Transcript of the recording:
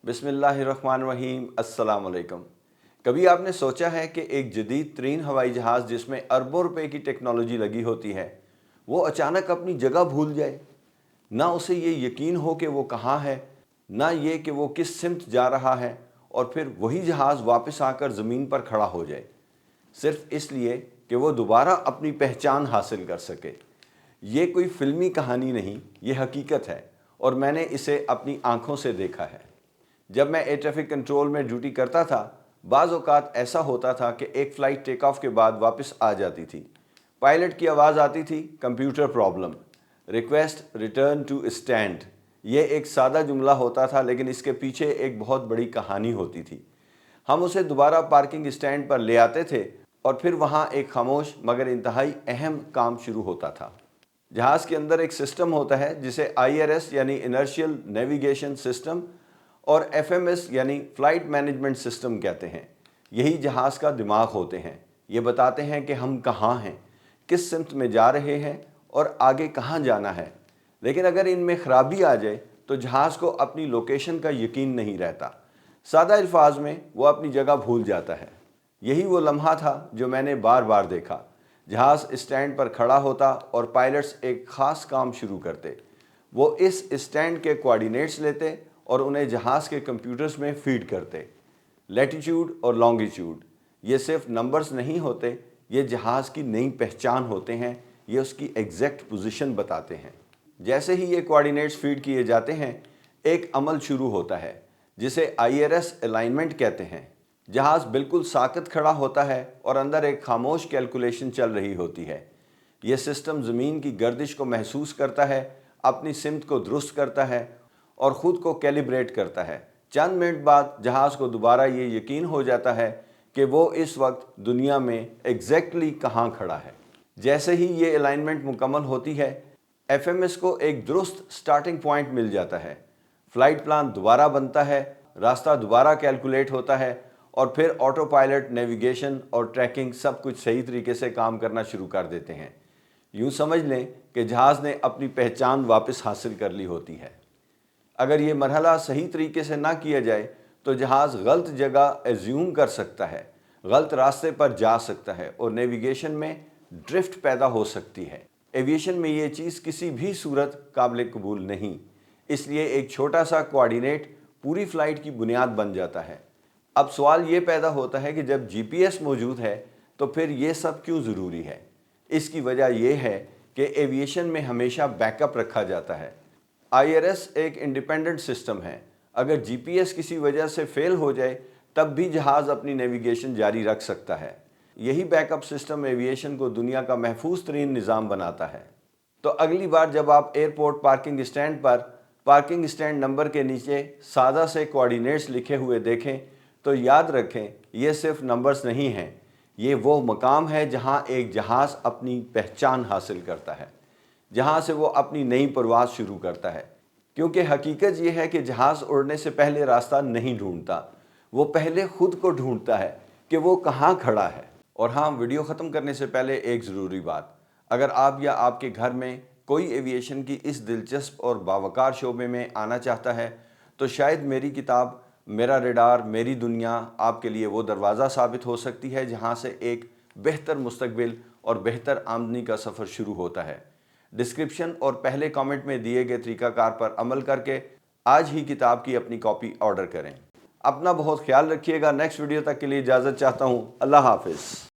बिस्मिल्लाहिर्रहमानिर्रहीम। अस्सलाम वालेकुम। कभी आपने सोचा है कि एक जदीद तरीन हवाई जहाज़ जिसमें अरबों रुपए की टेक्नोलॉजी लगी होती है वो अचानक अपनी जगह भूल जाए? ना उसे ये यकीन हो कि वो कहाँ है, ना ये कि वो किस सिमत जा रहा है, और फिर वही जहाज़ वापस आकर ज़मीन पर खड़ा हो जाए सिर्फ इसलिए कि वो दोबारा अपनी पहचान हासिल कर सके। ये कोई फ़िल्मी कहानी नहीं, ये हकीकत है और मैंने इसे अपनी आँखों से देखा है। जब मैं एयर ट्रैफिक कंट्रोल में ड्यूटी करता था, बाज़ औक़ात ऐसा होता था कि एक फ़्लाइट टेक ऑफ के बाद वापस आ जाती थी। पायलट की आवाज़ आती थी, computer problem, request return to stand. ये एक सादा जुमला होता था, लेकिन इसके पीछे एक बहुत बड़ी कहानी होती थी। हम उसे दोबारा पार्किंग स्टैंड पर ले आते थे और फिर वहाँ एक खामोश मगर इंतहाई अहम काम शुरू होता था। जहाज़ के अंदर एक सिस्टम होता है जिसे IRS यानी इनर्शियल नेविगेशन सिस्टम और FMS यानी फ़्लाइट मैनेजमेंट सिस्टम कहते हैं। यही जहाज़ का दिमाग होते हैं। ये बताते हैं कि हम कहाँ हैं, किस सिमत में जा रहे हैं और आगे कहाँ जाना है। लेकिन अगर इनमें ख़राबी आ जाए तो जहाज़ को अपनी लोकेशन का यकीन नहीं रहता। सादा अल्फाज में वो अपनी जगह भूल जाता है। यही वो लम्हा था जो मैंने बार बार देखा। जहाज़ स्टैंड पर खड़ा होता और पायलट्स एक ख़ास काम शुरू करते। वो इस स्टैंड के कोऑर्डिनेट्स लेते और उन्हें जहाज़ के कंप्यूटर्स में फीड करते। लैटिट्यूड और लॉन्गिट्यूड ये सिर्फ नंबर्स नहीं होते, ये जहाज़ की नई पहचान होते हैं। ये उसकी एग्जैक्ट पोजीशन बताते हैं। जैसे ही ये कोऑर्डिनेट्स फीड किए जाते हैं, एक अमल शुरू होता है जिसे IRS अलाइनमेंट कहते हैं। जहाज़ बिल्कुल साकत खड़ा होता है और अंदर एक खामोश कैलकुलेशन चल रही होती है। यह सिस्टम ज़मीन की गर्दिश को महसूस करता है, अपनी सिमत को दुरुस्त करता है और ख़ुद को कैलिब्रेट करता है। चंद मिनट बाद जहाज़ को दोबारा ये यकीन हो जाता है कि वो इस वक्त दुनिया में एग्जैक्टली कहाँ खड़ा है। जैसे ही ये अलाइनमेंट मुकम्मल होती है, FMS को एक दुरुस्त स्टार्टिंग पॉइंट मिल जाता है। फ़्लाइट प्लान दोबारा बनता है, रास्ता दोबारा कैलकुलेट होता है और फिर ऑटो पायलट, नेविगेशन और ट्रैकिंग सब कुछ सही तरीके से काम करना शुरू कर देते हैं। यूँ समझ लें कि जहाज़ ने अपनी पहचान वापस हासिल कर ली होती है। अगर ये मरहला सही तरीके से ना किया जाए तो जहाज़ गलत जगह एज्यूम कर सकता है, गलत रास्ते पर जा सकता है और नेविगेशन में ड्रिफ्ट पैदा हो सकती है। एविएशन में ये चीज़ किसी भी सूरत काबिल कबूल नहीं, इसलिए एक छोटा सा कोऑर्डिनेट पूरी फ़्लाइट की बुनियाद बन जाता है। अब सवाल ये पैदा होता है कि जब GPS मौजूद है तो फिर ये सब क्यों ज़रूरी है? इसकी वजह यह है कि एविएशन में हमेशा बैकअप रखा जाता है। IRS एक इंडिपेंडेंट सिस्टम है। अगर GPS किसी वजह से फेल हो जाए तब भी जहाज़ अपनी नेविगेशन जारी रख सकता है। यही बैकअप सिस्टम एविएशन को दुनिया का महफूज तरीन निज़ाम बनाता है। तो अगली बार जब आप एयरपोर्ट पार्किंग स्टैंड पर पार्किंग स्टैंड नंबर के नीचे सादा से कोऑर्डिनेट्स लिखे हुए देखें तो याद रखें, ये सिर्फ नंबर्स नहीं हैं, ये वो मकाम है जहां एक जहाज़ अपनी पहचान हासिल करता है, जहां से वो अपनी नई परवाज़ शुरू करता है। क्योंकि हकीकत ये है कि जहाज़ उड़ने से पहले रास्ता नहीं ढूंढता, वो पहले ख़ुद को ढूंढता है कि वो कहाँ खड़ा है। और हाँ, वीडियो ख़त्म करने से पहले एक ज़रूरी बात, अगर आप या आपके घर में कोई एविएशन की इस दिलचस्प और बावकार शोबे में आना चाहता है तो शायद मेरी किताब मेरा रडार मेरी दुनिया आपके लिए वो दरवाज़ा साबित हो सकती है जहां से एक बेहतर मुस्तकबिल और बेहतर आमदनी का सफ़र शुरू होता है। डिस्क्रिप्शन और पहले कमेंट में दिए गए तरीक़ाकार पर अमल करके आज ही किताब की अपनी कॉपी ऑर्डर करें। अपना बहुत ख्याल रखिएगा। नेक्स्ट वीडियो तक के लिए इजाज़त चाहता हूँ। अल्लाह हाफ़िज़।